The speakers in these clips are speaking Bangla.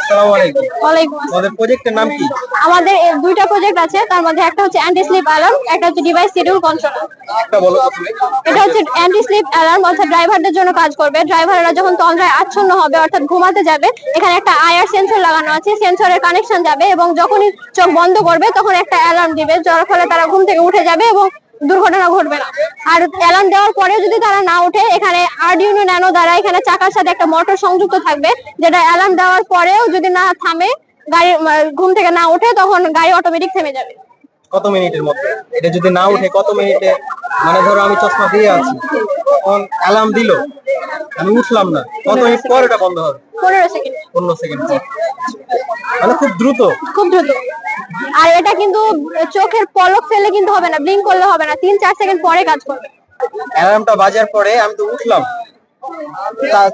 আসসালামু আলাইকুম। ওয়ালাইকুম আসসালাম। আমাদের প্রজেক্টের নাম কি? আমাদের দুইটা প্রজেক্ট আছে, তার মধ্যে একটা হচ্ছে অ্যান্টি স্লিপ অ্যালার্ম, একটা হচ্ছে ডিভাইস শিডিউল কন্ট্রোলার। একটা বলো তো তুমি। এটা হচ্ছে অ্যান্টি স্লিপ অ্যালার্ম, অর্থাৎ ড্রাইভারদের জন্য কাজ করবে। ড্রাইভাররা যখন তন্দ্রায় আচ্ছন্ন হবে অর্থাৎ ঘুমাতে যাবে, এখানে একটা আইআর সেন্সর লাগানো আছে, সেন্সরের কানেকশন যাবে এবং যখনই চোখ বন্ধ করবে তখন একটা অ্যালার্ম দিবে, যার ফলে তারা ঘুম থেকে উঠে যাবে এবং দুর্ঘটনা ঘটবে না। আর অ্যালার্ম দেওয়ার পরেও যদি তারা না ওঠে, এখানে আরডিনো ন্যানো দ্বারা এখানে চাকার সাথে একটা মোটর সংযুক্ত থাকবে, যেটা অ্যালার্ম দেওয়ার পরেও যদি না থামে, গাড়ি ঘুম থেকে না ওঠে, তখন গাড়ি অটোমেটিক থেমে যাবে। কত মিনিটের মধ্যে? এটা যদি না উঠে কত মিনিটে, মানে ধরো আমি চশমা দিয়ে আছি, তখন অ্যালার্ম দিল, আমি উঠলাম না, কত মিনিট পর এটা বন্ধ হবে? 15 সেকেন্ড। 15 সেকেন্ড। মানে খুব দ্রুত। খুব দ্রুত। আর এটা কিন্তু চোখের পলক ফেলে কিন্তু হবে না, ব্লিঙ্ক করলে হবে না, 3-4 সেকেন্ড পরে কাজ করবে। অ্যালার্মটা বাজার পরে আমি তো উঠলাম,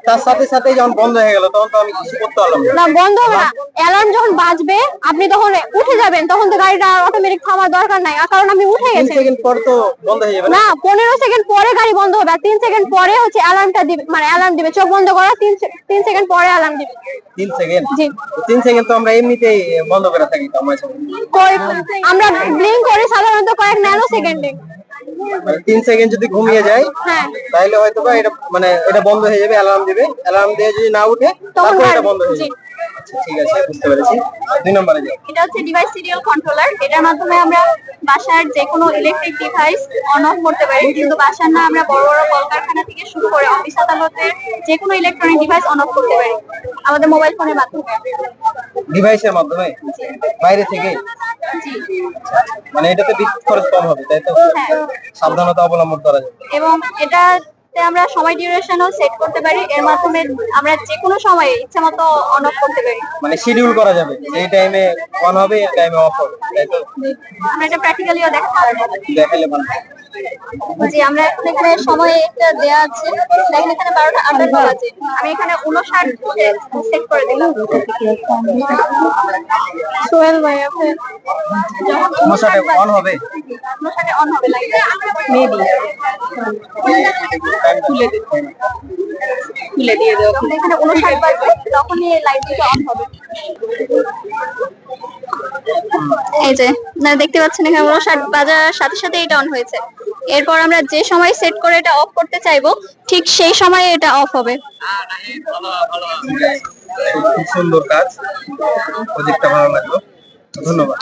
তার সাথে সাথে যখন বন্ধ হয়ে গেল তখন তো আমি কিছু করতে পারলাম না। না, বন্ধ হবে না। অ্যালার্ম যখন বাজবে আপনি তখন উঠে যাবেন, তখন তো গাড়িটা অটোমেটিক থামার দরকার নাই, কারণ আপনি উঠে 3 গেছেন। সেকেন্ড পর তো বন্ধ হয়ে যাবে না, 15 সেকেন্ড পরে গাড়ি বন্ধ হবে, আর 3 সেকেন্ড পরে হচ্ছে অ্যালার্মটা দিবে, মানে অ্যালার্ম দিবে। চোখ বন্ধ করা 3 সেকেন্ড পরে অ্যালার্ম দিবে। 3 সেকেন্ড। জি। 3 সেকেন্ড তো আমরা এমনিতেই বন্ধ করে থাকি তো আমরা ব্লিঙ্ক করি সাধারণত কয়েক ন্যানো সেকেন্ডে। 3 সেকেন্ড যদি ঘুমিয়ে যায়, হ্যাঁ, তাহলে হয়তো বা এটা মানে এটা বন্ধ হয়ে যাবে, অ্যালার্ম দিবে, অ্যালার্ম দিয়ে যদি না উঠে তখন তারপর এটা বন্ধ হয়ে জি। যাবে। আচ্ছা, ঠিক আছে, বুঝতে পেরেছি। 2 নম্বরে যাই। এটা হচ্ছে ডিভাইস সিরিয়াল কন্ট্রোলার। এটার মাধ্যমে আমরা বাসার যে কোনো ইলেকট্রিক ডিভাইস অন অফ করতে পারি। কিন্তু বাসার না, আমরা বড় বড় কলকারখানা থেকে শুরু করে অফিস আদালতের যে কোনো ইলেকট্রনিক ডিভাইস অন অফ করতে পারি আমাদের মোবাইল ফোনের মাধ্যমে। ডিভাইসের মাধ্যমে, বাইরে থেকে। জি। মানে এটাতে বিদ্যুৎ খরচ কম হবে, তাই তো? হ্যাঁ। সাবধানতা অবলম্বন করা যাবে। এবং এটাতে আমরা সময় ডিউরেশনও সেট করতে পারি। এর মাধ্যমে আমরা যে কোনো সময়ে ইচ্ছা মতো অন অফ করতে পারি। মানে শিডিউল করা যাবে, এই টাইমে অন হবে, এই টাইমে অফ হবে, তাই তো? আমরা এটা প্র্যাকটিক্যালিও দেখাতে পারবো। দেখালে ভালো। জি, আমরা এখন এখানে সময় একটা দেয়া আছে, দেখেন এখানে 12টা 58 বাজে। আমি এখানে 59 সেট করে দিলাম। সোহেল ভাই, আপনি তোমার সাথে অন হবে? 59 অন হবে লাইটটা মেবি। খুলে দিয়ে দাও। এখানে 59 বাজবে, তখনই এই লাইট দুটো অন হবে। এই যে দেখতে পাচ্ছেন, এখানে 59 বাজার সাথে সাথে এটা অন হয়েছে। এরপর আমরা যে সময় সেট করে এটা অফ করতে চাইবো, ঠিক সেই সময়ে এটা অফ হবে। খুব সুন্দর কাজ, প্রজেক্টটা ভালো লাগলো, ধন্যবাদ।